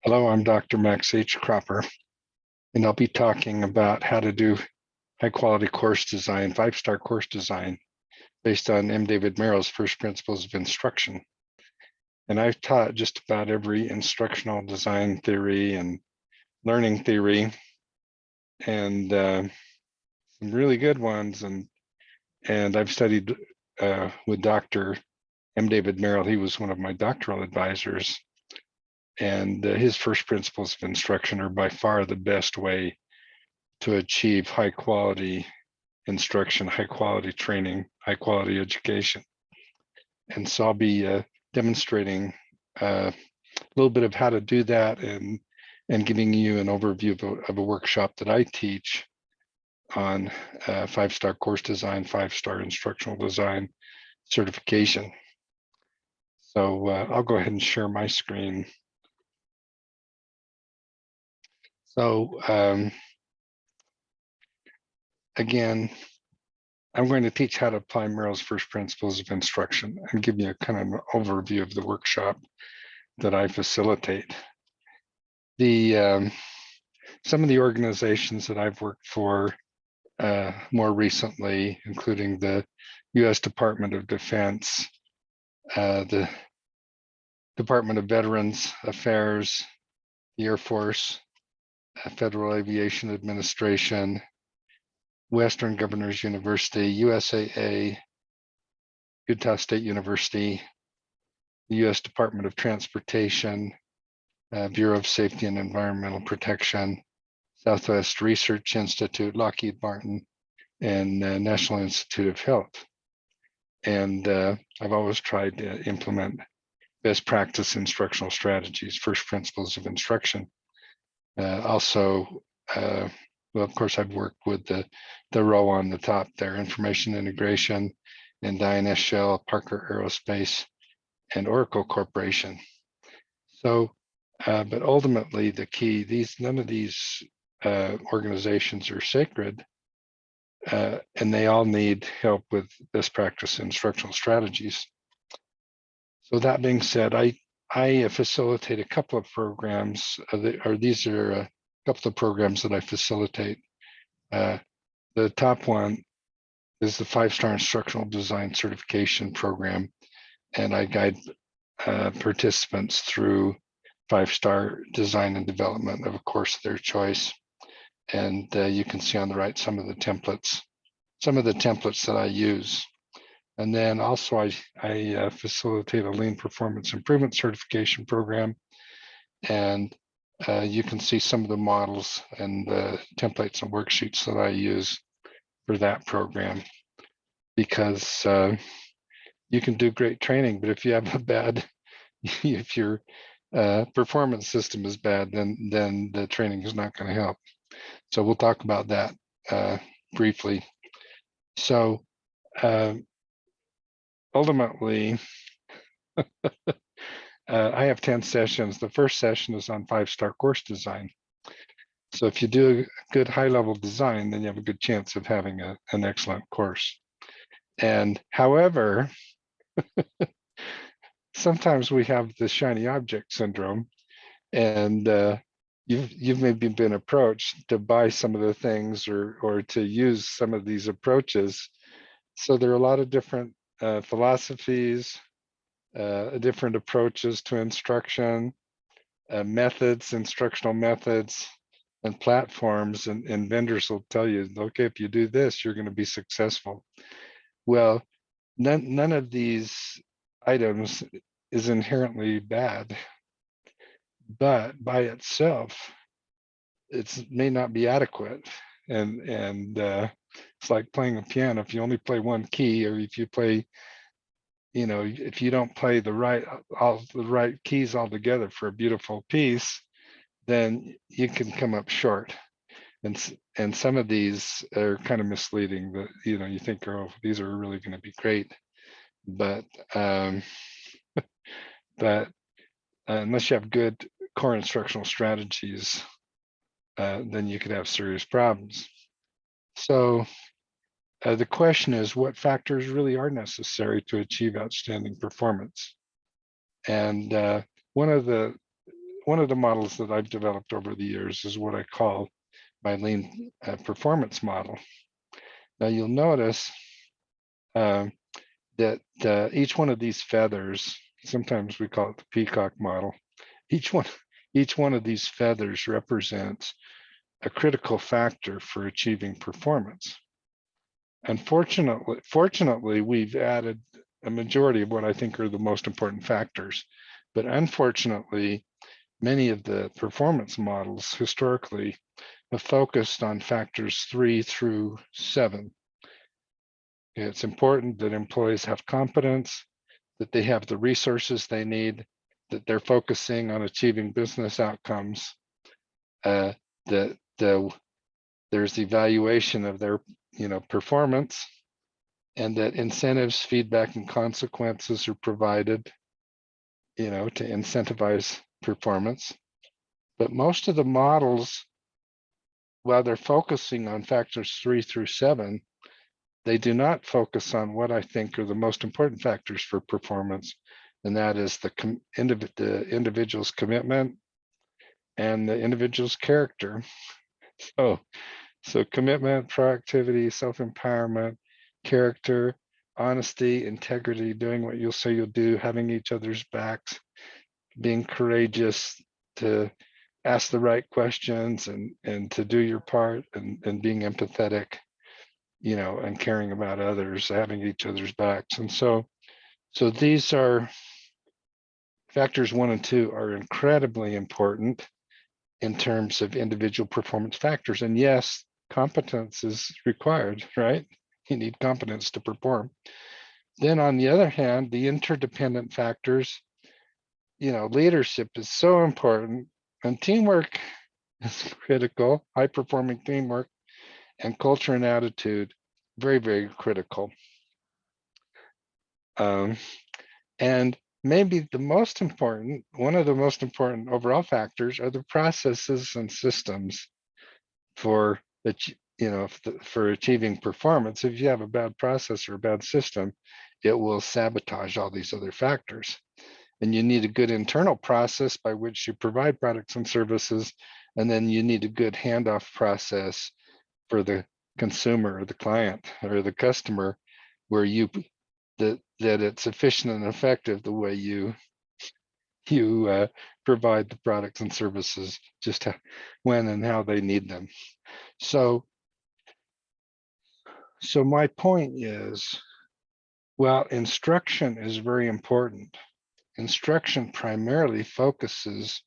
Hello, I'm Dr. Max H. Cropper, and I'll be talking about how to do high quality course design, 5-star course design, based on M. David Merrill's first principles of instruction. And I've taught just about every instructional design theory and learning theory, and some really good ones. And I've studied with Dr. M. David Merrill. He was one of my doctoral advisors. And his first principles of instruction are by far the best way to achieve high quality instruction, high quality training, high quality education. And so I'll be demonstrating a little bit of how to do that and giving you an overview of a workshop that I teach on 5-star course design, 5-star instructional design certification. So I'll go ahead and share my screen. So again, I'm going to teach how to apply Merrill's first principles of instruction and give you a kind of an overview of the workshop that I facilitate. Some of the organizations that I've worked for more recently, including the U.S. Department of Defense, the Department of Veterans Affairs, the Air Force, Federal Aviation Administration, Western Governors University, USAA, Utah State University, the U.S. Department of Transportation, Bureau of Safety and Environmental Protection, Southwest Research Institute, Lockheed Martin, and National Institute of Health. And I've always tried to implement best practice instructional strategies, first principles of instruction. Also, well, of course, I've worked with the row on the top there, information integration, and INS Shell, Parker Aerospace, and Oracle Corporation. So, but ultimately the key, none of these organizations are sacred, and they all need help with best practice instructional strategies. So that being said, I facilitate a couple of programs, these are a couple of programs that I facilitate. The top one is the 5-star instructional design certification program, and I guide participants through 5-star design and development of a course of their choice. And you can see on the right some of the templates that I use. And then also I facilitate a lean performance improvement certification program. And you can see some of the models and the templates and worksheets that I use for that program, because you can do great training, but if you have a bad, if your performance system is bad, then the training is not going to help. So we'll talk about that briefly. So ultimately, I have 10 sessions. The first session is on 5-star course design. So if you do a good high-level design, then you have a good chance of having an excellent course. And however, sometimes we have the shiny object syndrome, and you've maybe been approached to buy some of the things or to use some of these approaches. So there are a lot of different philosophies, different approaches to instruction, methods, instructional methods, and platforms, and vendors will tell you, okay, if you do this, you're going to be successful. Well, none of these items is inherently bad, but by itself, it may not be adequate. And it's like playing a piano. If you only play one key, or if you play, if you don't play all the right keys all together for a beautiful piece, then you can come up short. And some of these are kind of misleading. That you think, oh, these are really going to be great, but unless you have good core instructional strategies, then you could have serious problems. So the question is, what factors really are necessary to achieve outstanding performance? And one of the one of the models that I've developed over the years is what I call my lean performance model. Now you'll notice that each one of these feathers, sometimes we call it the peacock model, each one of these feathers represents a critical factor for achieving performance. Fortunately, we've added a majority of what I think are the most important factors. But unfortunately, many of the performance models historically have focused on factors 3 through 7. It's important that employees have competence, that they have the resources they need, that they're focusing on achieving business outcomes, that there's evaluation of their performance, and that incentives, feedback, and consequences are provided to incentivize performance. But most of the models, while they're focusing on factors 3 through 7, they do not focus on what I think are the most important factors for performance, and that is the individual's commitment and the individual's character. So commitment, proactivity, self-empowerment, character, honesty, integrity, doing what you'll say you'll do, having each other's backs, being courageous to ask the right questions and to do your part, and being empathetic, and caring about others, having each other's backs. And so these are factors 1 and 2 are incredibly important in terms of individual performance factors. And yes, competence is required, right? You need competence to perform. Then on the other hand, the interdependent factors, leadership is so important, and teamwork is critical, high performing teamwork, and culture and attitude, very, very critical. And maybe one of the most important overall factors are the processes and systems for achieving performance. If you have a bad process or a bad system, it will sabotage all these other factors. And you need a good internal process by which you provide products and services, and then you need a good handoff process for the consumer or the client or the customer, where that it's efficient and effective the way you provide the products and services, just when and how they need them. So my point is, well, instruction is very important. Instruction primarily focuses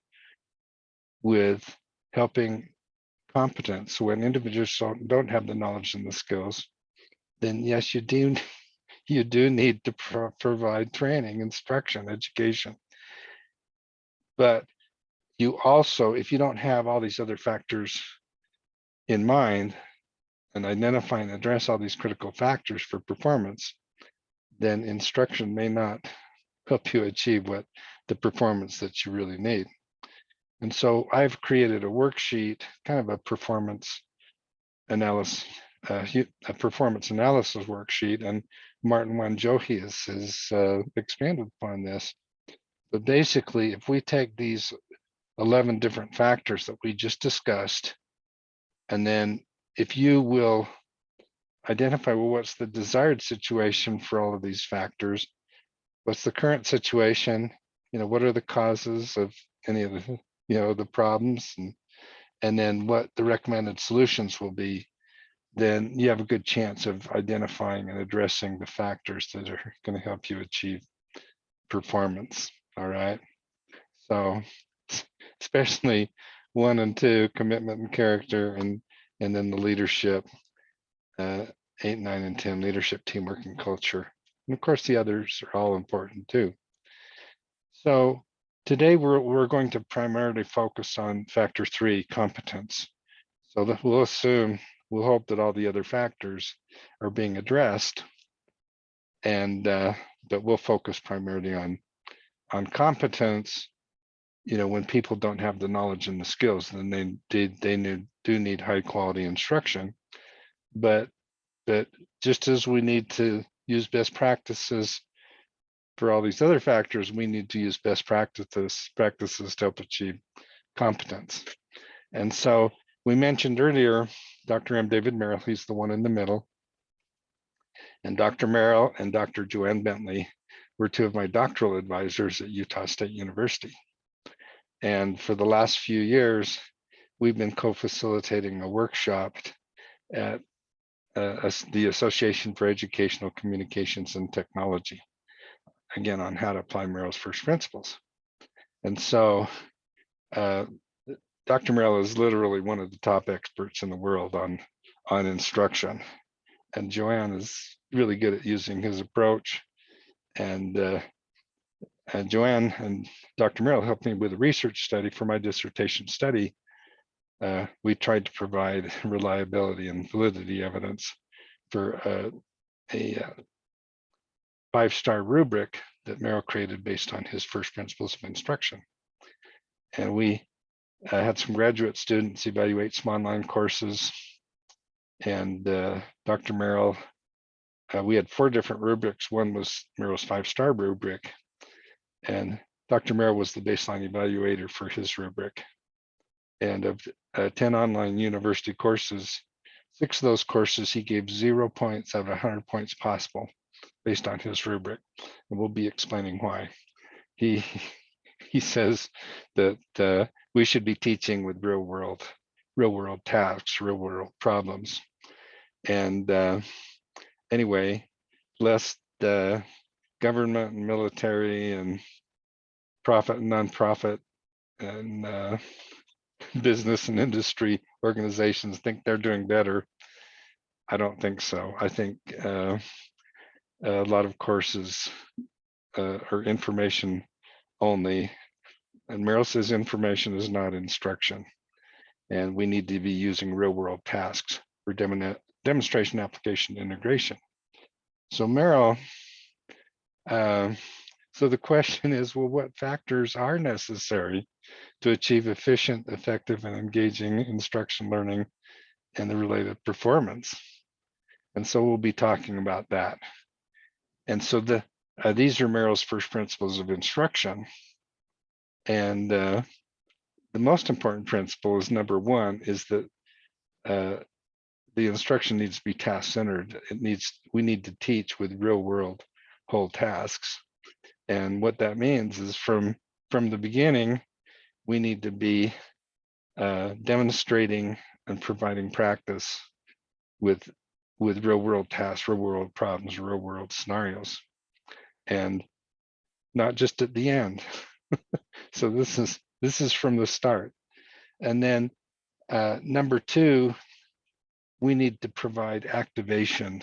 with helping competence. When individuals don't have the knowledge and the skills, then yes, you do need to provide training, instruction, education. But you also, if you don't have all these other factors in mind and identify and address all these critical factors for performance, then instruction may not help you achieve the performance that you really need. And so I've created a worksheet, kind of a performance analysis worksheet, and Martin Wanjohi has expanded upon this. But basically, if we take these 11 different factors that we just discussed, and then if you will identify, well, what's the desired situation for all of these factors? What's the current situation? What are the causes of any of the, the problems, and then what the recommended solutions will be, then you have a good chance of identifying and addressing the factors that are going to help you achieve performance. All right. So especially 1 and 2, commitment and character, and then the leadership, 8, 9, and 10, leadership, teamwork, and culture. And of course, the others are all important too. So today we're going to primarily focus on factor 3, competence. So that we'll hope that all the other factors are being addressed, and but we'll focus primarily on competence. When people don't have the knowledge and the skills, then they do need high quality instruction. But just as we need to use best practices for all these other factors, we need to use best practices to help achieve competence. And so we mentioned earlier, Dr. M. David Merrill, he's the one in the middle. And Dr. Merrill and Dr. Joanne Bentley were two of my doctoral advisors at Utah State University. And for the last few years, we've been co-facilitating a workshop at the Association for Educational Communications and Technology, again, on how to apply Merrill's first principles. And so Dr. Merrill is literally one of the top experts in the world on instruction. And Joanne is really good at using his approach. And Joanne and Dr. Merrill helped me with a research study for my dissertation study. We tried to provide reliability and validity evidence for a 5-star rubric that Merrill created based on his first principles of instruction. And we had some graduate students evaluate some online courses. And Dr. Merrill, we had 4 different rubrics. One was Merrill's 5-star rubric. And Dr. Merrill was the baseline evaluator for his rubric. And of 10 online university courses, 6 of those courses, he gave 0 points out of 100 points possible based on his rubric. And we'll be explaining why. He says that we should be teaching with real world tasks, real world problems. And anyway, lest government and military and profit and nonprofit and business and industry organizations think they're doing better, I don't think so. I think a lot of courses are information only, and Merrill says information is not instruction, and we need to be using real world tasks for demonstration, application, integration. So Merrill, so the question is, well, what factors are necessary to achieve efficient, effective, and engaging instruction learning and the related performance? And so we'll be talking about that. And so these are Merrill's first principles of instruction. And the most important principle is number 1, is that the instruction needs to be task-centered. We need to teach with real-world whole tasks. And what that means is from the beginning, we need to be demonstrating and providing practice with real-world tasks, real-world problems, real-world scenarios, and not just at the end. So this is from the start. And then number 2, we need to provide activation.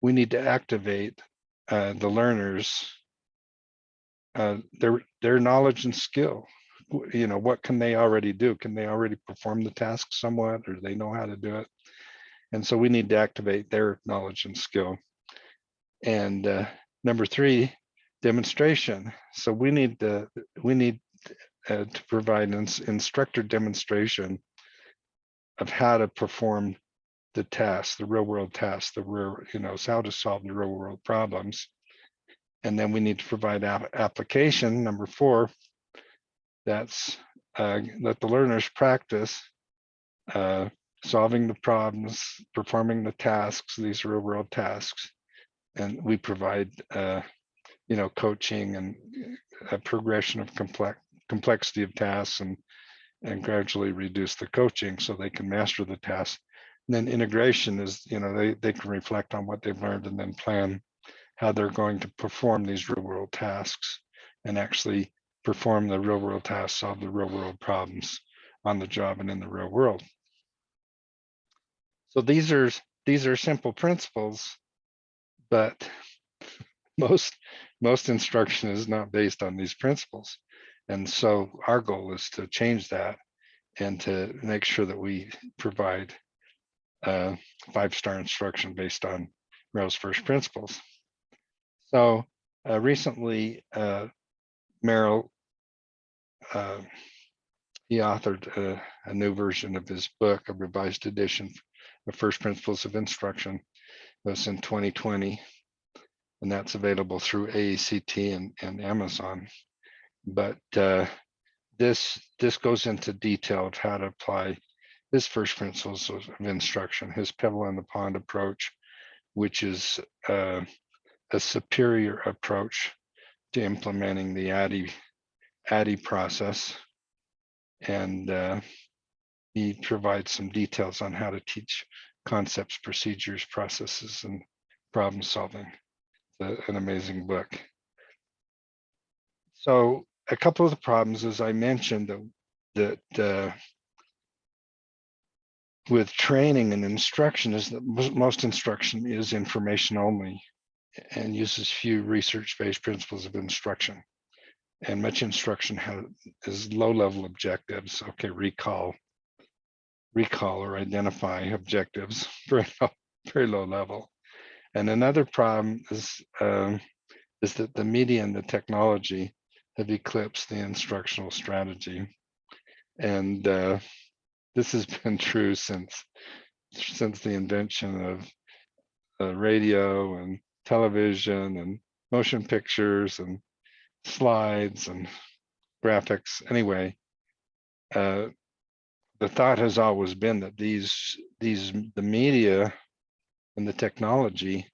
We need to activate the learners, their knowledge and skill. You know, what can they already do? Can they already perform the task somewhat, or do they know how to do it? And so we need to activate their knowledge and skill. And number 3, demonstration. So we need to provide an instructor demonstration of how to perform the tasks, the real world tasks, how to solve the real world problems. And then we need to provide application, number 4. That's let the learners practice solving the problems, performing the tasks, these real world tasks. And we provide coaching and a progression of complexity of tasks, and gradually reduce the coaching so they can master the task. And then integration is, they can reflect on what they've learned and then plan how they're going to perform these real world tasks and actually perform the real world tasks, solve the real world problems on the job and in the real world. So these are simple principles, but most instruction is not based on these principles. And so our goal is to change that and to make sure that we provide 5-star instruction based on Merrill's first principles. So recently, Merrill, he authored a new version of his book, a revised edition of First Principles of Instruction. It was in 2020. and that's available through AECT and Amazon. But this goes into detail of how to apply his first principles of instruction, his pebble in the pond approach, which is a superior approach to implementing the ADDIE process. And he provides some details on how to teach concepts, procedures, processes, and problem solving. An amazing book. So a couple of the problems, as I mentioned, that with training and instruction is that most instruction is information only and uses few research-based principles of instruction. And much instruction is low-level objectives. Okay, recall or identify objectives, very low level. And another problem is that the media and the technology have eclipsed the instructional strategy. And this has been true since the invention of radio and television and motion pictures and slides and graphics. Anyway, the thought has always been that the media and the technology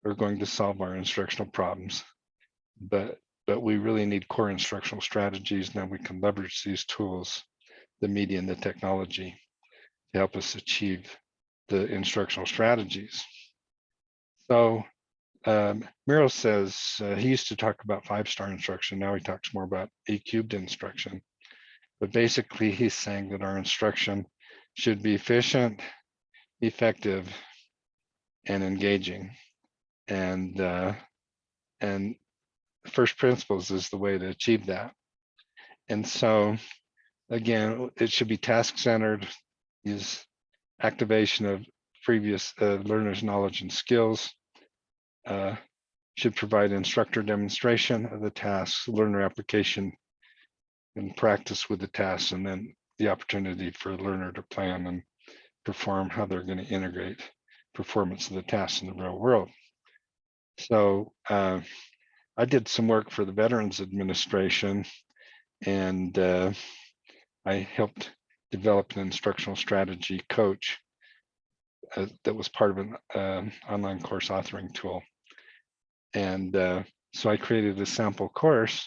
are going to solve our instructional problems, but we really need core instructional strategies. And then we can leverage these tools, the media and the technology, to help us achieve the instructional strategies. So Merrill says he used to talk about 5-star instruction. Now he talks more about 8-cubed instruction. But basically, he's saying that our instruction should be efficient, effective, and engaging. And first principles is the way to achieve that. And so, again, it should be task-centered, use activation of previous learners' knowledge and skills, should provide instructor demonstration of the tasks, learner application and practice with the tasks, and then the opportunity for the learner to plan and perform how they're going to integrate performance of the tasks in the real world. So I did some work for the Veterans Administration, and I helped develop an instructional strategy coach that was part of an online course authoring tool. And so I created a sample course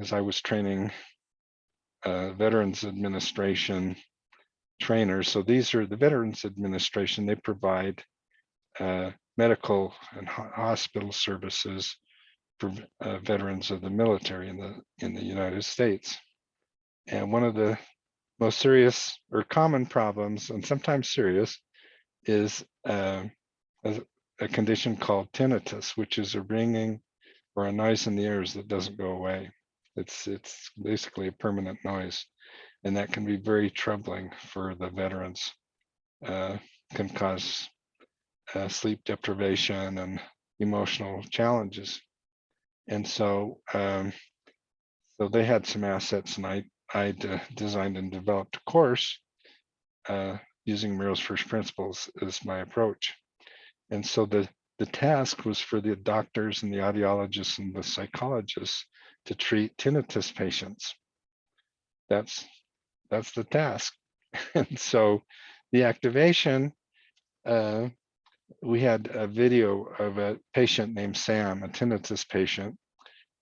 as I was training Veterans Administration trainers. So these are the Veterans Administration. They provide medical and hospital services for veterans of the military in the United States. And one of the most serious or common problems, and sometimes serious, is a condition called tinnitus, which is a ringing or a noise in the ears that doesn't go away. It's basically a permanent noise, and that can be very troubling for the veterans. Can cause sleep deprivation and emotional challenges. And so, so they had some assets, and I designed and developed a course using Merrill's first principles as my approach. And so the task was for the doctors and the audiologists and the psychologists to treat tinnitus patients. That's the task. And so the activation, we had a video of a patient named Sam, a tinnitus patient,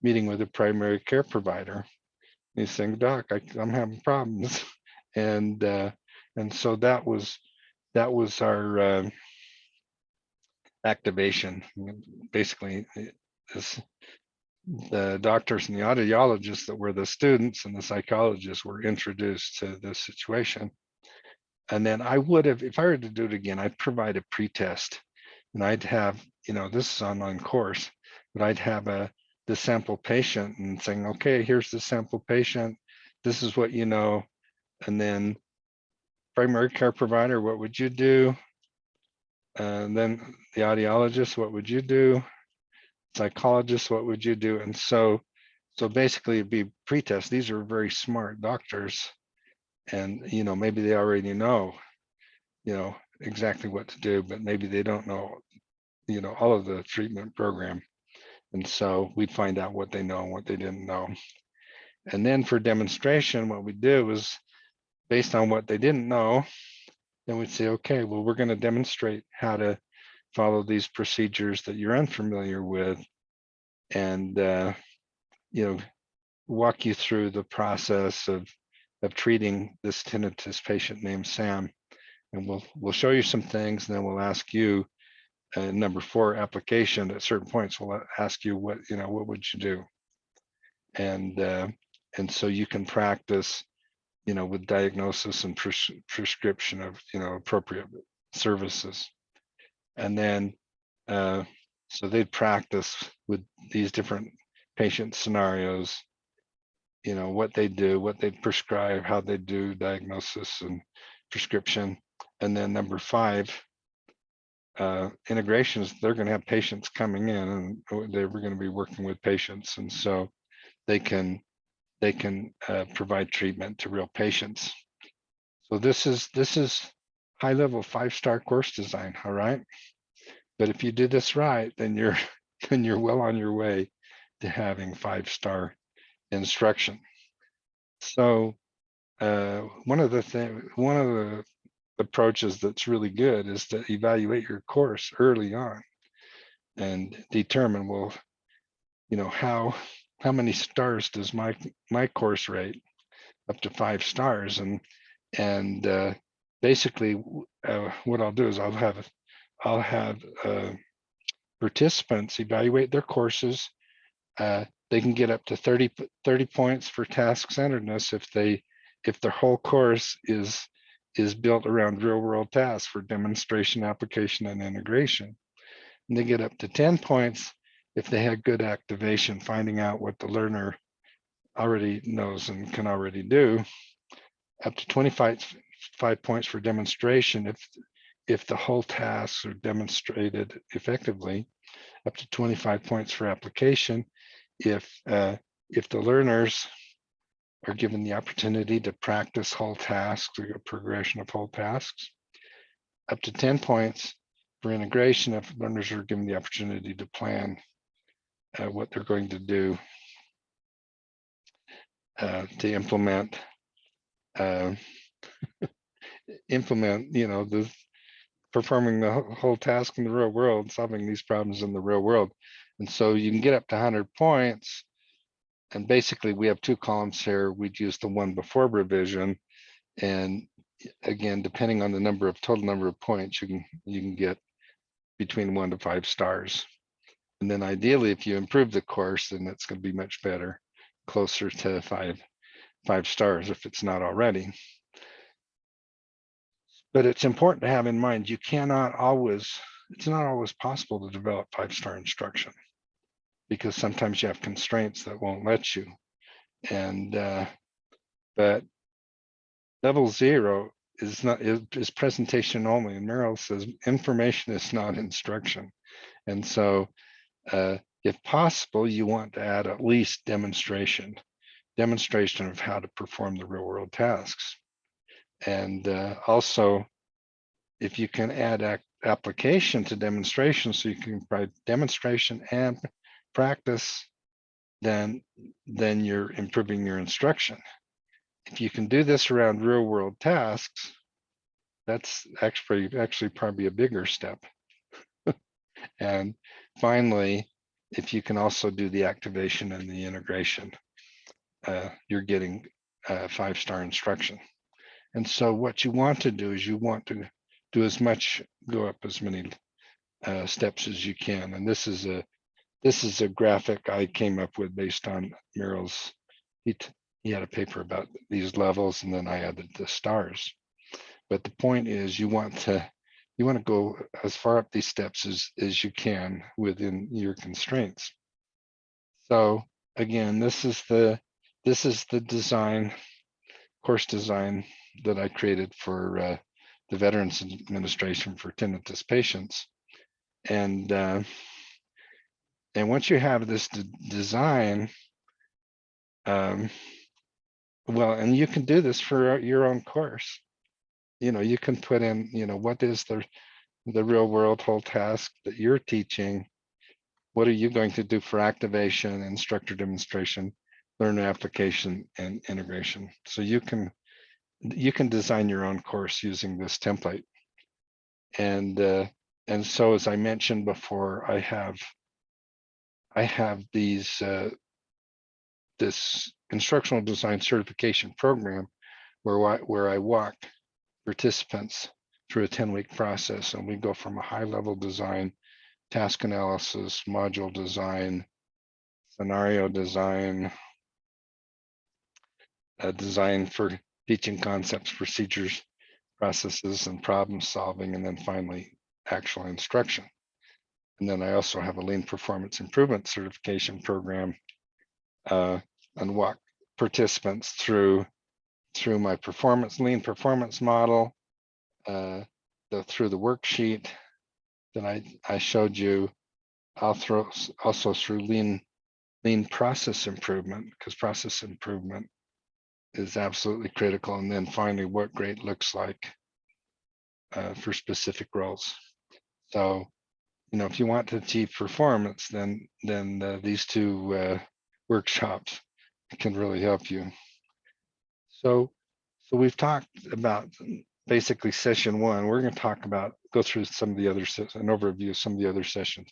meeting with a primary care provider. He's saying, "Doc, I'm having problems," and so that was our activation. Basically, the doctors and the audiologists that were the students and the psychologists were introduced to this situation. And then I would have, if I were to do it again, I'd provide a pretest, and I'd have, this is an online course, but I'd have the sample patient and saying, okay, here's the sample patient. This is what you know. And then primary care provider, what would you do? And then the audiologist, what would you do? Psychologist, what would you do? And so basically it'd be pretest. These are very smart doctors, and maybe they already know exactly what to do, but maybe they don't know all of the treatment program. And so we'd find out what they know and what they didn't know. And then for demonstration, what we do is based on what they didn't know, then we'd say, okay, well, we're going to demonstrate how to follow these procedures that you're unfamiliar with, and walk you through the process of treating this tinnitus patient named Sam. And we'll show you some things, and then we'll ask you number 4 application. At certain points, we'll ask you what would you do, and so you can practice with diagnosis and prescription of appropriate services. And then so they'd practice with these different patient scenarios, what they do, what they prescribe, how they do diagnosis and prescription. And then number 5, integrations, they're going to have patients coming in, and we're going to be working with patients, and so they can provide treatment to real patients. So this is high level 5-star course design. All right, but if you do this right, then you're well on your way to having 5-star instruction. So one of the approaches that's really good is to evaluate your course early on and determine, well, how many stars does my course rate? Up to 5 stars. And basically what I'll do is I'll have participants evaluate their courses. They can get up to 30 points for task centeredness if their whole course is built around real world tasks for demonstration, application, and integration. And they get up to 10 points if they had good activation, finding out what the learner already knows and can already do. Up to 25 points for demonstration if the whole tasks are demonstrated effectively. Up to 25 points for application if the learners are given the opportunity to practice whole tasks or a progression of whole tasks. Up to 10 points for integration if learners are given the opportunity to plan what they're going to do to implement the performing the whole task in the real world, solving these problems in the real world. And so you can get up to 100 points. And basically we have 2 columns here. We'd use the one before revision. And again, depending on the total number of points, you can get between 1 to 5 stars. And then ideally, if you improve the course, then it's going to be much better, closer to 5 stars if it's not already. But it's important to have in mind, it's not always possible to develop 5-star instruction, because sometimes you have constraints that won't let you. And but level 0 is presentation only, and Merrill says information is not instruction. And so if possible, you want to add at least demonstration of how to perform the real world tasks. And also, if you can add application to demonstration, so you can provide demonstration and practice, then you're improving your instruction. If you can do this around real world tasks, that's actually probably a bigger step. And finally, if you can also do the activation and the integration, you're getting 5-star instruction. And so what you want to do is you want to do go up as many steps as you can. And this is a graphic I came up with based on Merrill's. He had a paper about these levels, and then I added the stars. But the point is, you want to go as far up these steps as you can within your constraints. So again, this is the course design that I created for the Veterans Administration for tinnitus patients. And once you have this design, well, and you can do this for your own course. You can put in, what is the real world whole task that you're teaching, what are you going to do for activation, instructor demonstration, learner application, and integration? So you can design your own course using this template. And so, as I mentioned before, I have these this instructional design certification program where I walk participants through a 10-week process, and we go from a high-level design, task analysis, module design, scenario design, design for teaching concepts, procedures, processes, and problem solving, and then finally actual instruction. And then I also have a lean performance improvement certification program, and walk participants through my lean performance model, through the worksheet that I showed you. I'll throw also through lean process improvement, because process improvement is absolutely critical. And then finally, what great looks like for specific roles. So, if you want to achieve performance, then these two workshops can really help you. So we've talked about basically session one. We're going to go through some of the other, an overview of some of the other sessions.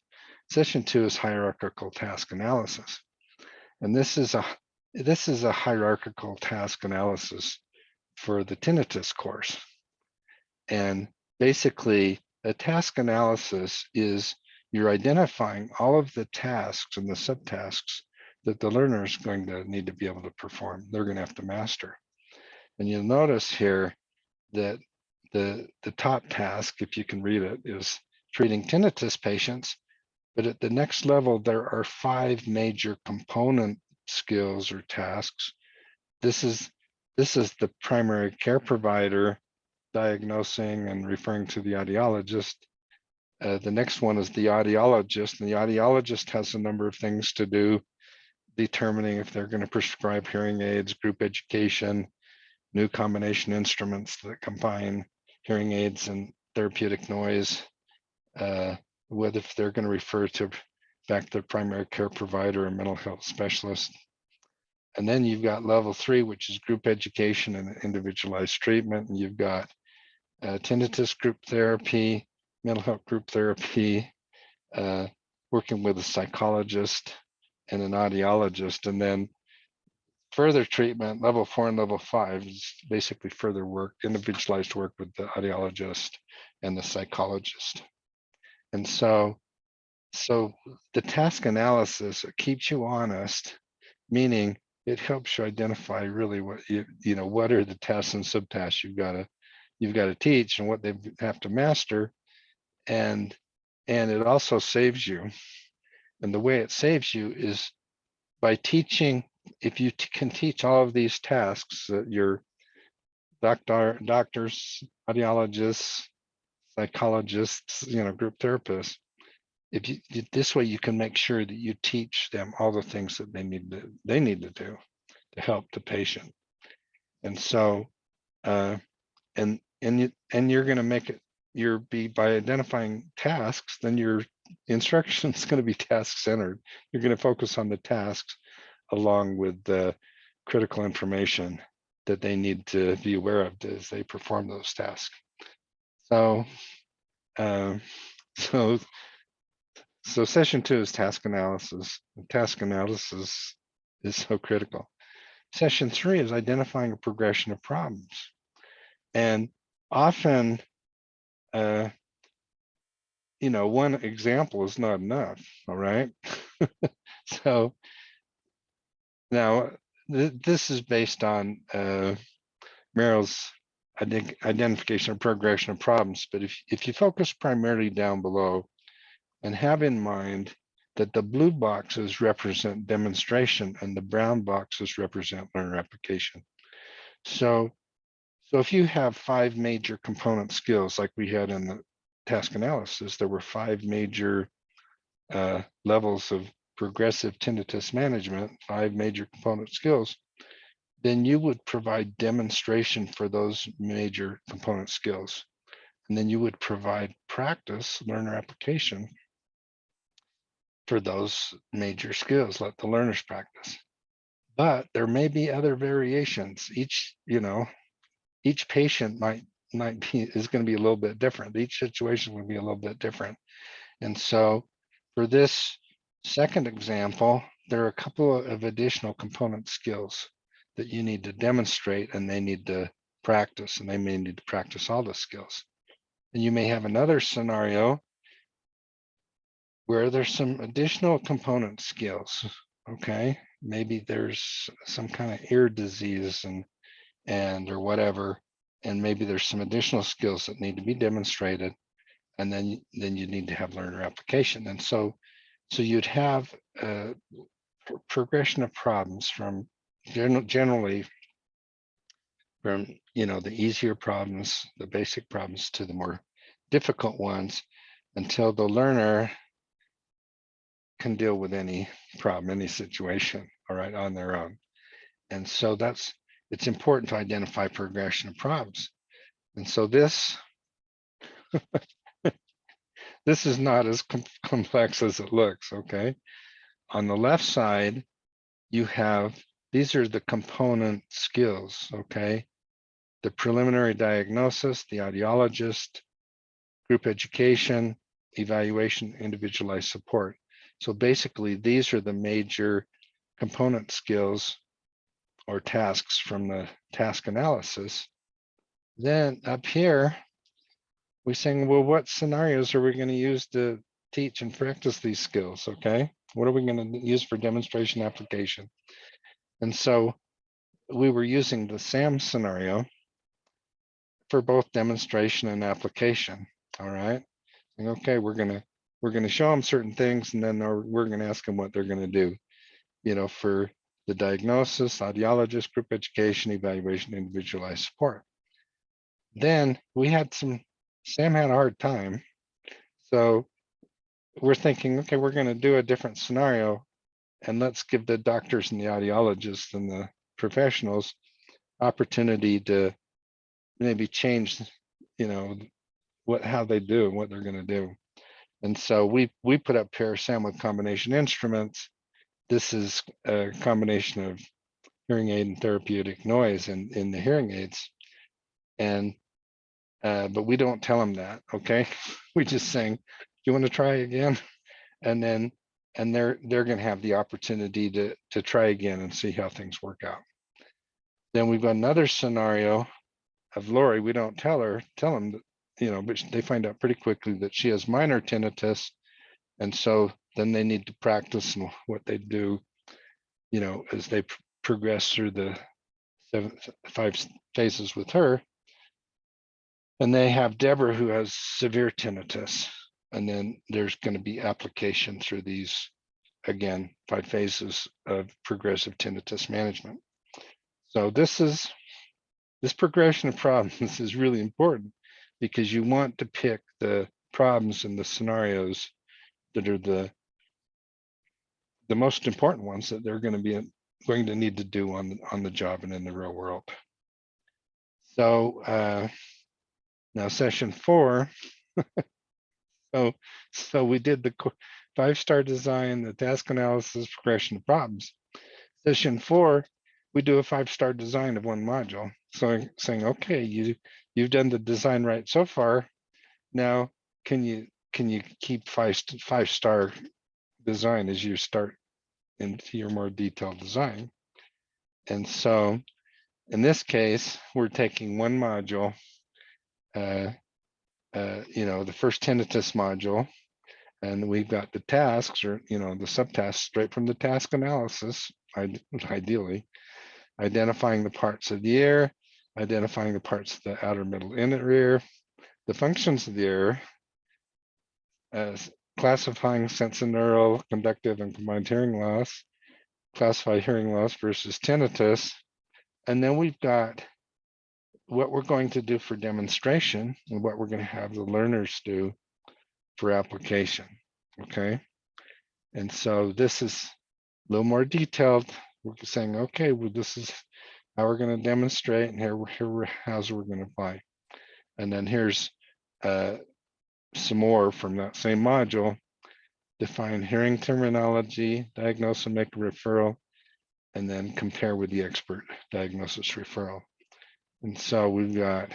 Session two is hierarchical task analysis. And this is a hierarchical task analysis for the tinnitus course. And basically, a task analysis is you're identifying all of the tasks and the subtasks that the learner is going to need to be able to perform. They're going to have to master. And you'll notice here that the top task, if you can read it, is treating tinnitus patients. But at the next level, there are 5 major component skills or tasks. This is the primary care provider diagnosing and referring to the audiologist. The next one is the audiologist, and the audiologist has a number of things to do, determining if they're going to prescribe hearing aids, group education, new combination instruments that combine hearing aids and therapeutic noise, whether if they're going to refer to back to the primary care provider or mental health specialist. And then you've got level 3, which is group education and individualized treatment. And you've got tinnitus group therapy, mental health group therapy, working with a psychologist and an audiologist. And then further treatment, level 4 and level 5 is basically further work, individualized work with the audiologist and the psychologist. And so the task analysis, it keeps you honest, meaning it helps you identify really what what are the tasks and subtasks you've got to teach and what they have to master. And it also saves you. And the way it saves you is by teaching. If you can teach all of these tasks that your doctors, audiologists, psychologists, group therapists, if you this way, you can make sure that you teach them all the things that they need to do to help the patient. And so, and you're going to make it by identifying tasks, then your instruction is going to be task centered. You're going to focus on the tasks along with the critical information that they need to be aware of as they perform those tasks. So, so session 2 is task analysis. Task analysis is so critical. Session 3 is identifying a progression of problems. And often, one example is not enough, all right? So now this is based on Merrill's identification of progression of problems. But if you focus primarily down below and have in mind that the blue boxes represent demonstration and the brown boxes represent learner application. So if you have 5 major component skills like we had in the task analysis, there were 5 major levels of progressive tinnitus management, 5 major component skills, then you would provide demonstration for those major component skills. And then you would provide practice, learner application for those major skills, let the learners practice. But there may be other variations. Each patient is going to be a little bit different. Each situation will be a little bit different. And so for this second example, there are a couple of additional component skills that you need to demonstrate, and they need to practice, and they may need to practice all the skills. And you may have another scenario where there's some additional component skills. Okay, maybe there's some kind of ear disease and or whatever, and maybe there's some additional skills that need to be demonstrated, and then you need to have learner application. And so you'd have a progression of problems from generally from the easier problems, the basic problems, to the more difficult ones, until the learner can deal with any problem, any situation, all right, on their own. And so it's important to identify progression of problems. And so this is not as complex as it looks, okay? On the left side, you have, these are the component skills, okay? The preliminary diagnosis, the audiologist, group education, evaluation, individualized support. So basically, these are the major component skills or tasks from the task analysis. Then up here, we're saying, well, what scenarios are we going to use to teach and practice these skills? Okay, what are we going to use for demonstration application? And so we were using the SAM scenario for both demonstration and application. All right. And okay, we're gonna show them certain things, and then we're gonna ask them what they're gonna do. For the diagnosis, audiologist, group education, evaluation, individualized support. Then Sam had a hard time. So we're thinking, okay, we're gonna do a different scenario, and let's give the doctors and the audiologists and the professionals opportunity to maybe change, how they do and what they're gonna do. And so we put up here SAM with combination instruments. This is a combination of hearing aid and therapeutic noise in the hearing aids. And but we don't tell them that, okay? We just saying, you want to try again? And they're going to have the opportunity to try again and see how things work out. Then we've got another scenario of Lori. We don't tell them that, but they find out pretty quickly that she has minor tinnitus. And so then they need to practice what they do, as they progress through the 5 phases with her. And they have Deborah, who has severe tinnitus. And then there's going to be application through these, again, 5 phases of progressive tinnitus management. So this progression of problems is really important, because you want to pick the problems and the scenarios that are the most important ones that they're going to need to do on the job and in the real world. So now session 4. So we did the 5-star design, the task analysis, progression of problems. Session 4, we do a 5-star design of one module. So saying, okay, you've done the design right so far. Now, can you keep 5-star design as you start into your more detailed design? And so in this case, we're taking one module, the first tinnitus module, and we've got the tasks, or the subtasks, straight from the task analysis, ideally, identifying the parts of the ear, identifying the parts of the outer middle inner ear, the functions of the ear, as classifying sensorineural, conductive, and combined hearing loss, classify hearing loss versus tinnitus. And then we've got what we're going to do for demonstration and what we're going to have the learners do for application, okay? And so this is a little more detailed. We're saying, okay, well, this is how we're going to demonstrate, and how's we're going to apply. And then here's some more from that same module. Define hearing terminology, diagnose and make a referral, and then compare with the expert diagnosis referral. And so we've got,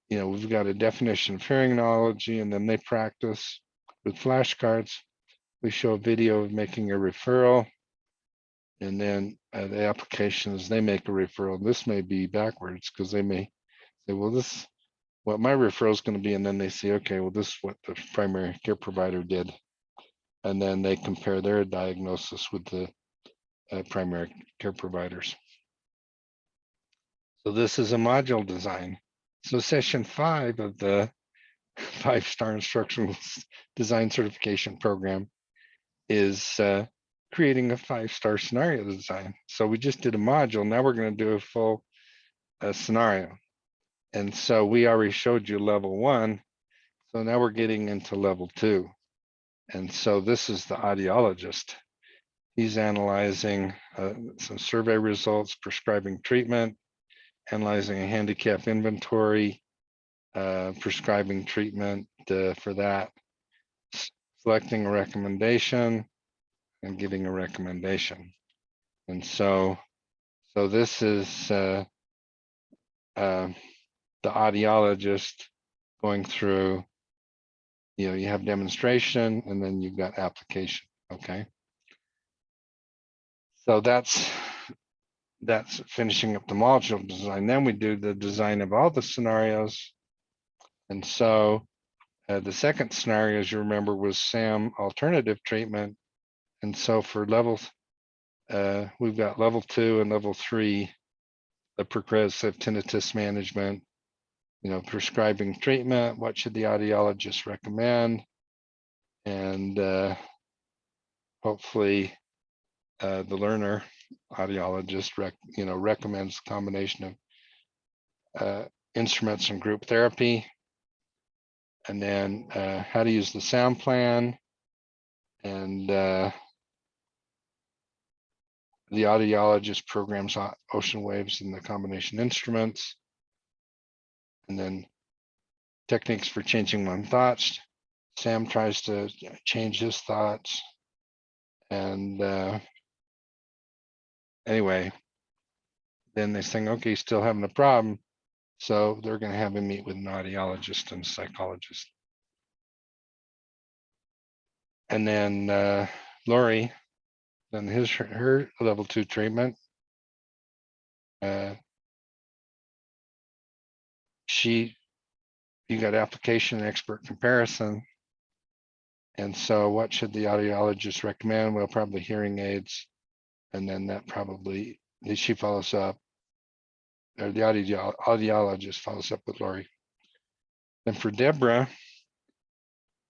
we've got a definition of hearing knowledge, and then they practice with flashcards. We show a video of making a referral, and then the application is they make a referral. This may be backwards because they may say, well, this is what my referral is going to be, and then they say, okay, well, this is what the primary care provider did. And then they compare their diagnosis with the primary care providers. So this is a module design. So session 5 of the 5-star instructional design certification program is creating a 5-star scenario design. So we just did a module. Now we're going to do a full scenario. And so we already showed you level 1. So now we're getting into level 2. And so this is the audiologist. He's analyzing some survey results, prescribing treatment, analyzing a handicap inventory, prescribing treatment for that, selecting a recommendation, and giving a recommendation. And so this is the audiologist going through, you have demonstration and then you've got application, okay? So that's finishing up the module design. Then we do the design of all the scenarios. And so the second scenario, as you remember, was SAM alternative treatment. And so for levels, we've got level 2 and level 3, the progressive tinnitus management, prescribing treatment, what should the audiologist recommend? And hopefully the learner audiologist recommends a combination of instruments and group therapy. And then how to use the sound plan, and the audiologist programs ocean waves and the combination instruments, and then techniques for changing one's thoughts. Sam tries to change his thoughts, and anyway, then they think, okay, he's still having a problem, so they're going to have him meet with an audiologist and a psychologist. And then Lori, then her level 2 treatment. You got application and expert comparison. And so what should the audiologist recommend? Well, probably hearing aids. And then that probably, she follows up, or the audiologist follows up with Lori. Then for Deborah,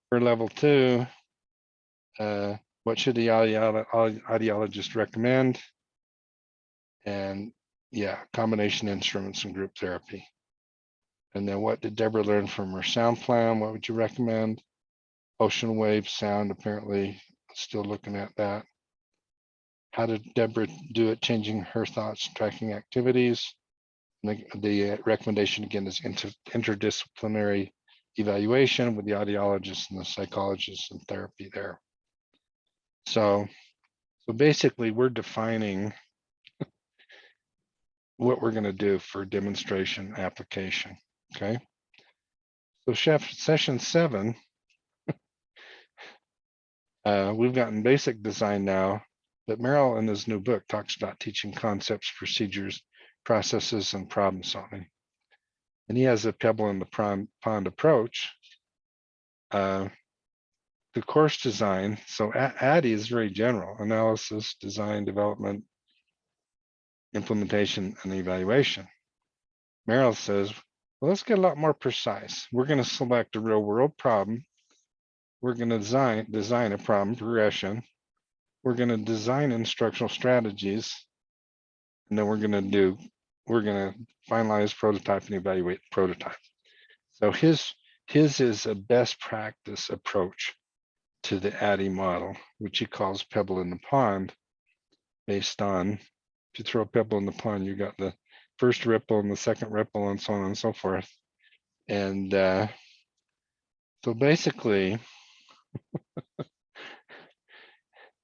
for level 2, what should the audiologist recommend? And yeah, combination instruments and group therapy. And then what did Deborah learn from her sound plan? What would you recommend? Ocean wave sound, apparently still looking at that. How did Deborah do it, changing her thoughts, tracking activities? And the recommendation again is interdisciplinary evaluation with the audiologist and the psychologist and therapy there. So basically we're defining what we're going to do for demonstration application, okay? So session 7, we've gotten basic design now, but Merrill in his new book talks about teaching concepts, procedures, processes, and problem solving. And he has a pebble in the pond approach. The course design, so ADDIE is very general: analysis, design, development, implementation, and evaluation. Merrill says, well, let's get a lot more precise. We're going to select a real world problem. We're going to design a problem progression. We're going to design instructional strategies. And then we're going to finalize, prototype, and evaluate the prototype. So his is a best practice approach to the ADDIE model, which he calls pebble in the pond, based on, if you throw a pebble in the pond, you got the first ripple and the second ripple and so on and so forth. And So basically,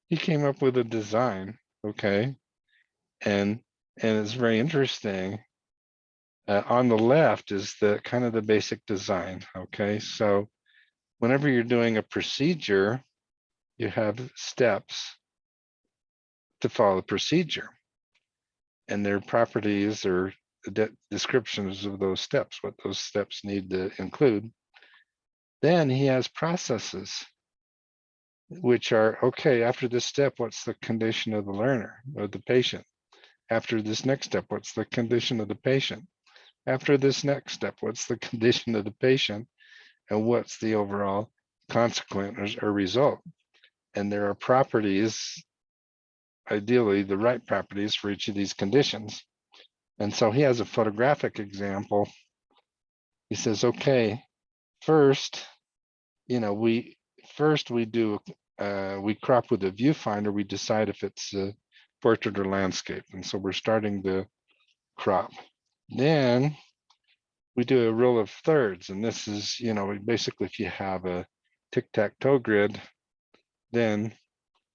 he came up with a design, okay? And it's very interesting. On the left is the kind of the basic design, okay? So whenever you're doing a procedure, you have steps to follow the procedure, and their properties or the descriptions of those steps, what those steps need to include. Then he has processes, which are, okay, after this step, what's the condition of the learner or the patient? After this next step, what's the condition of the patient? After this next step, what's the condition of the patient? And what's the overall consequence or result? And there are properties, ideally the right properties for each of these conditions. And so he has a photographic example. He says, okay, first, we do we crop with a viewfinder. We decide if it's a portrait or landscape, and so we're starting the crop. Then we do a rule of thirds, and this is, basically if you have a tic-tac-toe grid, then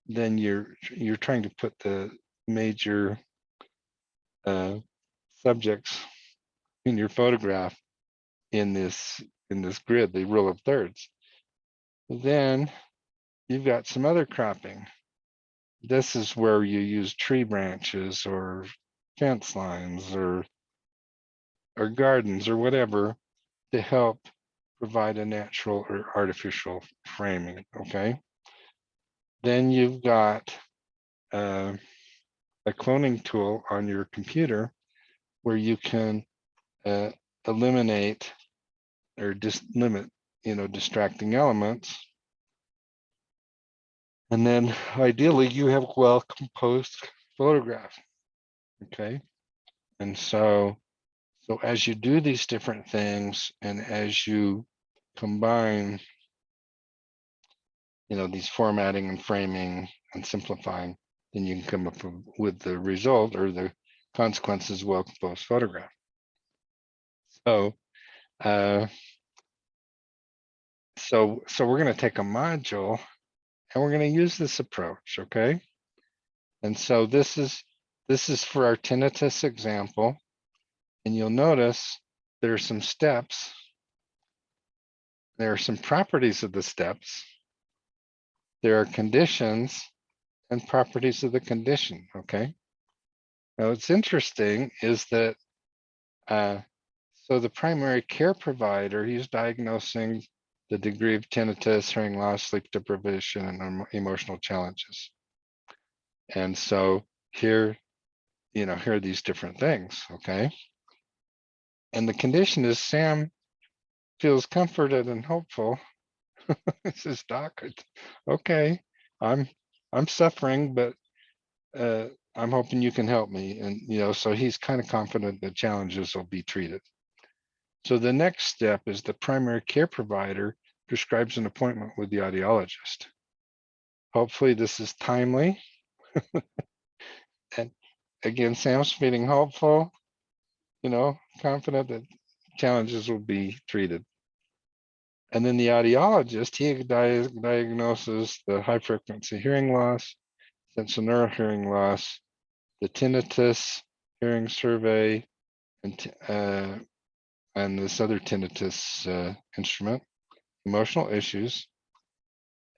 you're trying to put the major subjects in your photograph in this grid, the rule of thirds. Then you've got some other cropping. This is where you use tree branches or fence lines or gardens or whatever to help provide a natural or artificial framing, okay? Then you've got a cloning tool on your computer where you can eliminate or just limit, distracting elements. And then ideally you have a well-composed photograph, okay? And so as you do these different things and as you combine, these formatting and framing and simplifying, then you can come up with the result or the consequences of well-composed photograph. So, so we're going to take a module and we're going to use this approach, okay? And so this is for our tinnitus example, and you'll notice there are some steps. There are some properties of the steps. There are conditions and properties of the condition, okay? Now, what's interesting is that, so the primary care provider, he's diagnosing the degree of tinnitus, hearing loss, sleep deprivation, and emotional challenges. And so here, here are these different things, okay? And the condition is Sam feels comforted and hopeful. This is Doc. Okay, I'm suffering, but I'm hoping you can help me. And so he's kind of confident that challenges will be treated. So the next step is the primary care provider prescribes an appointment with the audiologist. Hopefully this is timely. And again, Sam's feeling hopeful, confident that challenges will be treated. And then the audiologist, he diagnoses the high frequency hearing loss, sensorineural hearing loss, the tinnitus hearing survey, and this other tinnitus instrument, emotional issues.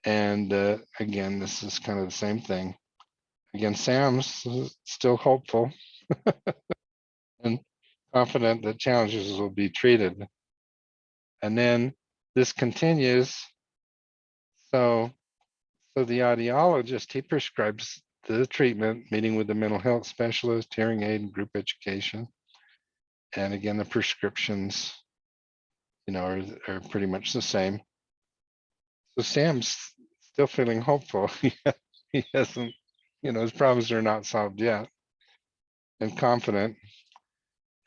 And again, this is kind of the same thing. Again, Sam's still hopeful and confident that challenges will be treated. And then this continues. So the audiologist, he prescribes the treatment, meeting with the mental health specialist, hearing aid, and group education. And again, the prescriptions, are pretty much the same. So Sam's still feeling hopeful. He hasn't, his problems are not solved yet, and confident.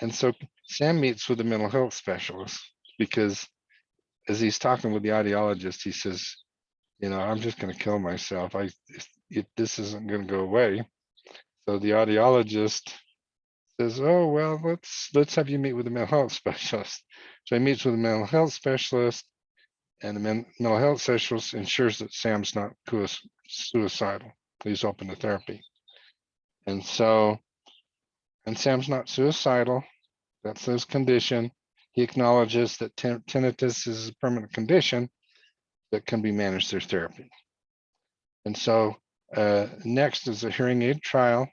And so Sam meets with the mental health specialist because as he's talking with the audiologist, he says, I'm just going to kill myself. If this isn't going to go away. So the audiologist says, oh, well, let's have you meet with a mental health specialist. So he meets with a mental health specialist, And the mental health specialist ensures that Sam's not suicidal. He's open to therapy. And Sam's not suicidal. That's his condition. He acknowledges that tinnitus is a permanent condition that can be managed through therapy. And so next is a hearing aid trial.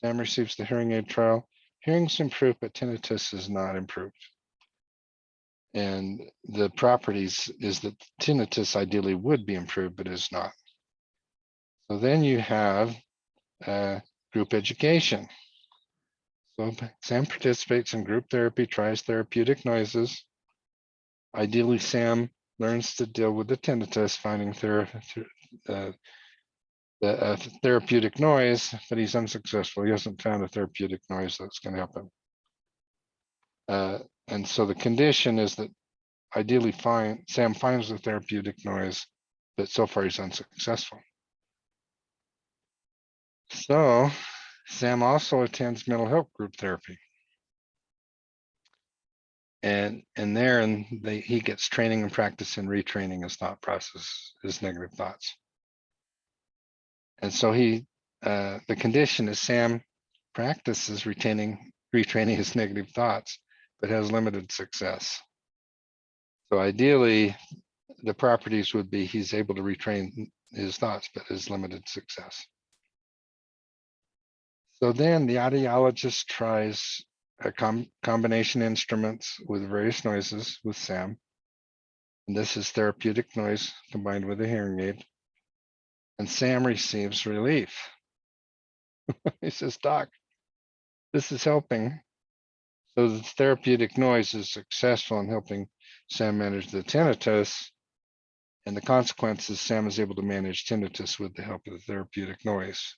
Sam receives the hearing aid trial. Hearing's improved, but tinnitus is not improved. And the properties is that tinnitus ideally would be improved, but is not. So then you have group education. So Sam participates in group therapy, tries therapeutic noises. Ideally, Sam learns to deal with the tinnitus, finding therapeutic noise, but he's unsuccessful. He hasn't found a therapeutic noise that's going to help him. And so the condition is that ideally Sam finds the therapeutic noise, but so far he's unsuccessful. So Sam also attends mental health group therapy. And he gets training and practice in retraining his thought process, his negative thoughts. And so the condition is Sam practices retraining his negative thoughts, but has limited success. So ideally, the properties would be he's able to retrain his thoughts, but has limited success. So then the audiologist tries a combination instruments with various noises with Sam. And this is therapeutic noise combined with a hearing aid. And Sam receives relief. He says, "Doc, this is helping." So the therapeutic noise is successful in helping Sam manage the tinnitus. And the consequence is Sam is able to manage tinnitus with the help of the therapeutic noise,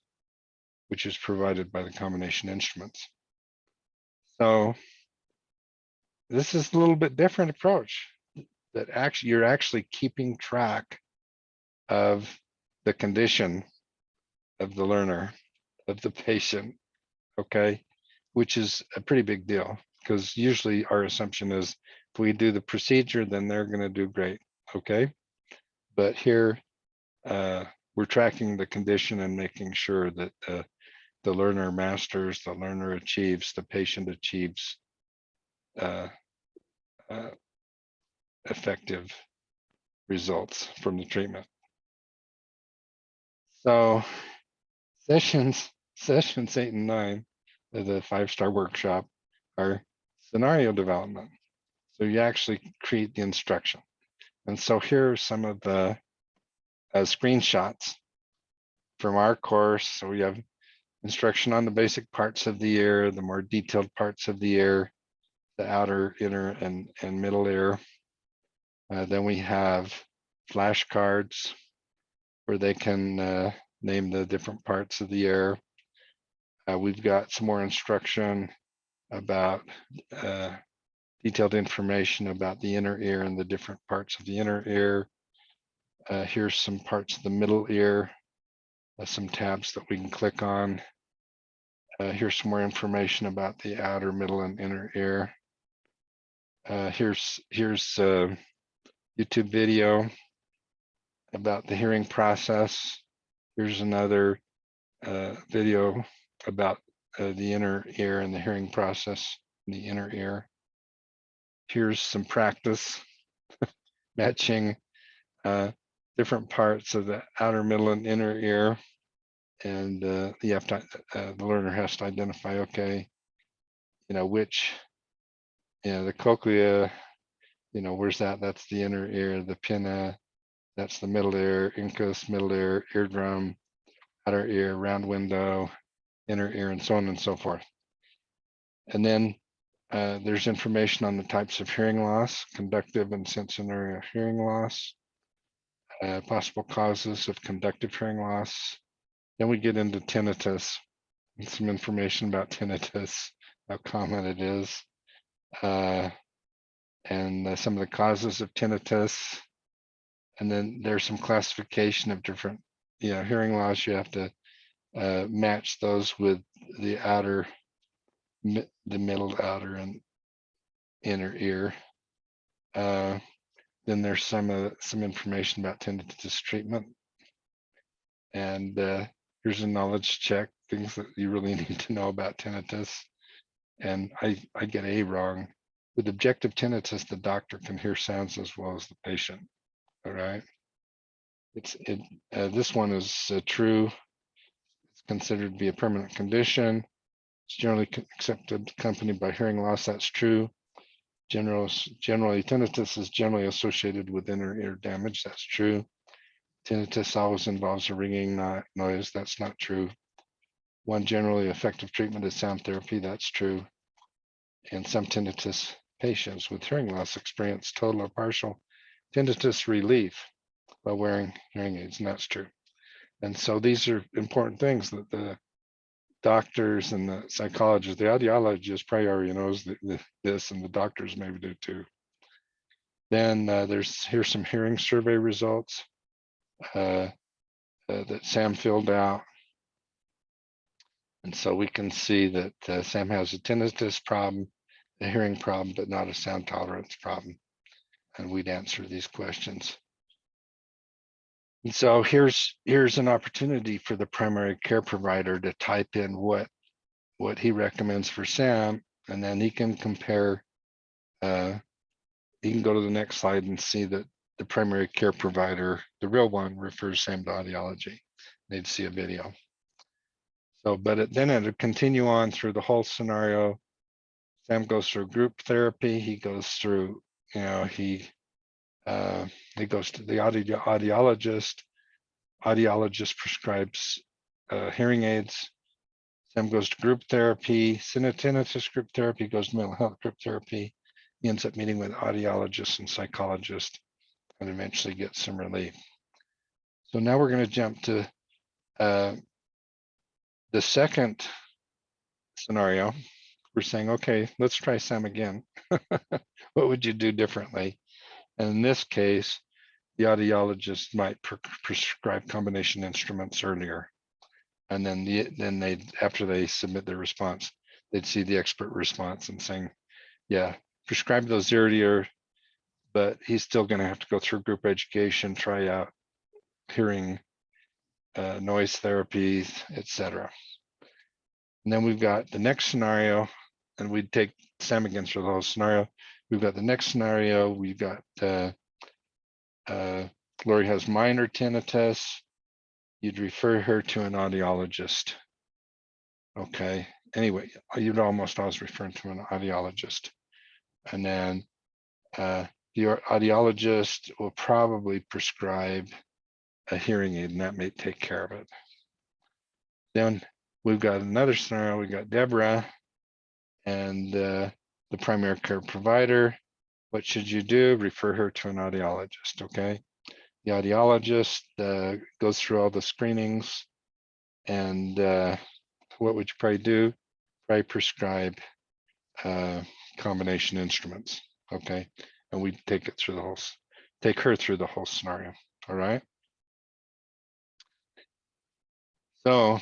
which is provided by the combination instruments. So this is a little bit different approach that you're actually keeping track of the condition of the learner, of the patient, okay, which is a pretty big deal, because usually our assumption is if we do the procedure, then they're going to do great, okay? But here we're tracking the condition and making sure that the learner masters, the learner achieves, the patient achieves effective results from the treatment. So sessions 8 and 9 of the 5-star workshop are scenario development. So you actually create the instruction. And so here are some of the screenshots from our course. So we have instruction on the basic parts of the ear, the more detailed parts of the ear, the outer, inner, and middle ear. Then we have flashcards where they can name the different parts of the ear. We've got some more instruction about detailed information about the inner ear and the different parts of the inner ear. Here's some parts of the middle ear, some tabs that we can click on. Here's some more information about the outer, middle, and inner ear. Here's a YouTube video about the hearing process. Here's another video about the inner ear and the hearing process in the inner ear. Here's some practice matching different parts of the outer, middle, and inner ear. And you have to, the learner has to identify, okay, which, the cochlea, where's that? That's the inner ear. The pinna, that's the middle ear. Incus, middle ear. Eardrum, outer ear. Round window, inner ear, and so on and so forth. And then there's information on the types of hearing loss, conductive and sensorineural hearing loss, possible causes of conductive hearing loss. Then we get into tinnitus and some information about tinnitus, how common it is, and some of the causes of tinnitus. And then there's some classification of different, hearing loss. You have to match those with the outer, the middle, outer, and inner ear. Then Then there's some information about tinnitus treatment. And here's a knowledge check, things that you really need to know about tinnitus. And I get A wrong. With objective tinnitus, the doctor can hear sounds as well as the patient. All right. This one is true. It's considered to be a permanent condition. It's generally accepted accompanied by hearing loss. That's true. Generally, tinnitus is generally associated with inner ear damage. That's true. Tinnitus always involves a ringing noise. That's not true. One generally effective treatment is sound therapy. That's true. And some tinnitus patients with hearing loss experience total or partial tinnitus relief while wearing hearing aids, and that's true. And so these are important things that the doctors and the psychologists, the audiologist probably already knows this, and the doctors maybe do too. Then here's some hearing survey results that Sam filled out. And so we can see that Sam has a tinnitus problem, a hearing problem, but not a sound tolerance problem. And we'd answer these questions. And so here's an opportunity for the primary care provider to type in what he recommends for Sam, and then he can compare. He can go to the next slide and see that the primary care provider, the real one, refers Sam to audiology. They'd see a video. So, but then it'll continue on through the whole scenario. Sam goes through group therapy. He goes through, he goes to the audiologist. Audiologist prescribes hearing aids. Sam goes to group therapy. Tinnitus group therapy, goes to mental health group therapy. He ends up meeting with audiologists and psychologists and eventually gets some relief. So now we're going to jump to the second scenario. We're saying, okay, let's try Sam again. What would you do differently? And in this case, the audiologist might prescribe combination instruments earlier. And then after they submit their response, they'd see the expert response and saying, yeah, prescribe those earlier, but he's still going to have to go through group education, try out hearing, noise therapies, etc. And then we've got the next scenario, and we'd take Sam again through the whole scenario. We've got the next scenario. We've got Lori has minor tinnitus. You'd refer her to an audiologist. Okay. Anyway, you'd almost always refer to an audiologist. And then your audiologist will probably prescribe a hearing aid, and that may take care of it. Then we've got another scenario. We got Deborah and the primary care provider. What should you do? Refer her to an audiologist, okay? The audiologist goes through all the screenings, and what would you probably do? Probably prescribe combination instruments, okay? And we take her through the whole scenario, all right? So,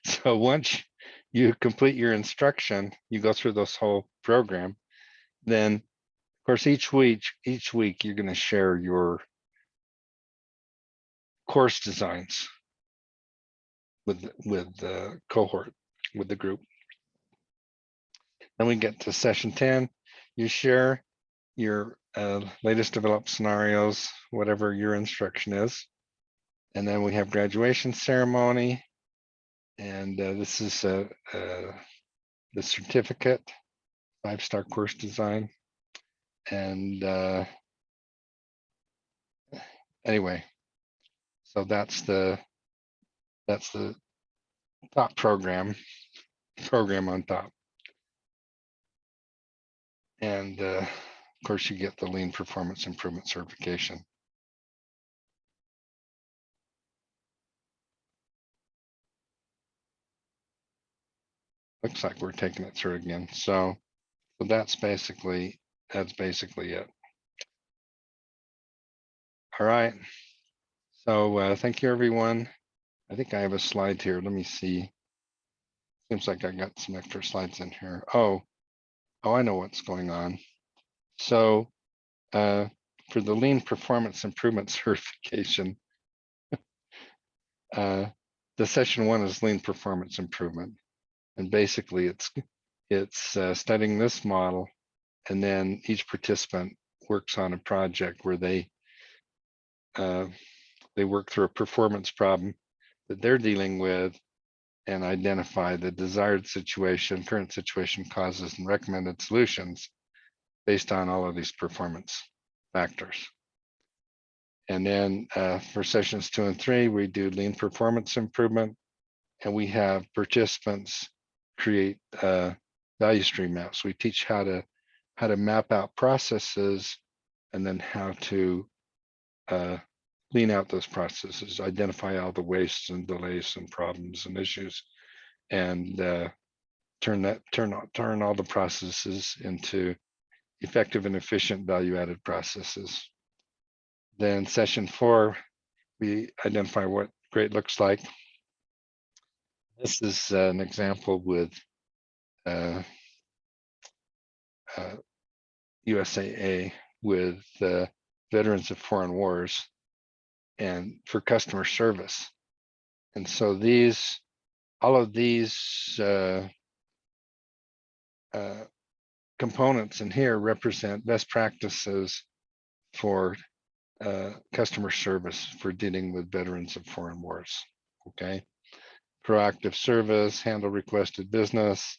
so once you complete your instruction, you go through this whole program, then of course each week you're going to share your course designs with the cohort, with the group. Then we get to session 10. You share your latest developed scenarios, whatever your instruction is. And then we have graduation ceremony. And this is the certificate, 5-star course design. And anyway, so that's the top program on top. And of course, you get the Lean Performance Improvement certification. Looks like we're taking it through again. So that's basically it. All right. So thank you, everyone. I think I have a slide here. Let me see. Seems like I got some extra slides in here. Oh, Oh, I know what's going on. So for the lean performance improvement certification, the session 1 is lean performance improvement. And basically it's studying this model, and then each participant works on a project where they work through a performance problem that they're dealing with and identify the desired situation, current situation, causes, and recommended solutions based on all of these performance factors. And then for sessions 2 and 3, we do lean performance improvement, and we have participants create value stream maps. We teach how to map out processes and then how to lean out those processes, identify all the wastes and delays and problems and issues, and turn all the processes into effective and efficient value-added processes. Then session 4, we identify what great looks like. This is an example with USAA with veterans of foreign wars and for customer service. And so all of these components in here represent best practices for customer service for dealing with veterans of foreign wars. Okay, proactive service, handle requested business,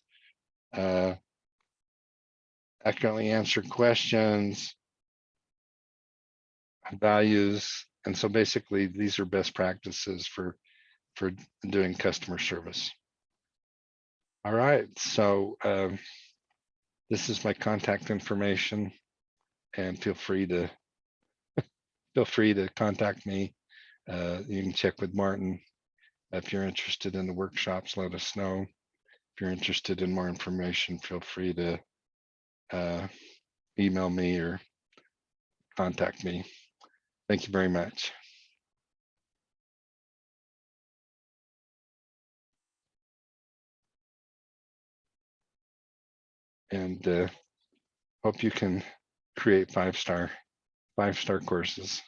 accurately answer questions, values. And so basically these are best practices for doing customer service. All right, so this is my contact information, and feel free to contact me. You can check with Martin. If you're interested in the workshops, let us know. If you're interested in more information, feel free to email me or contact me. Thank you very much. And hope you can create five-star courses.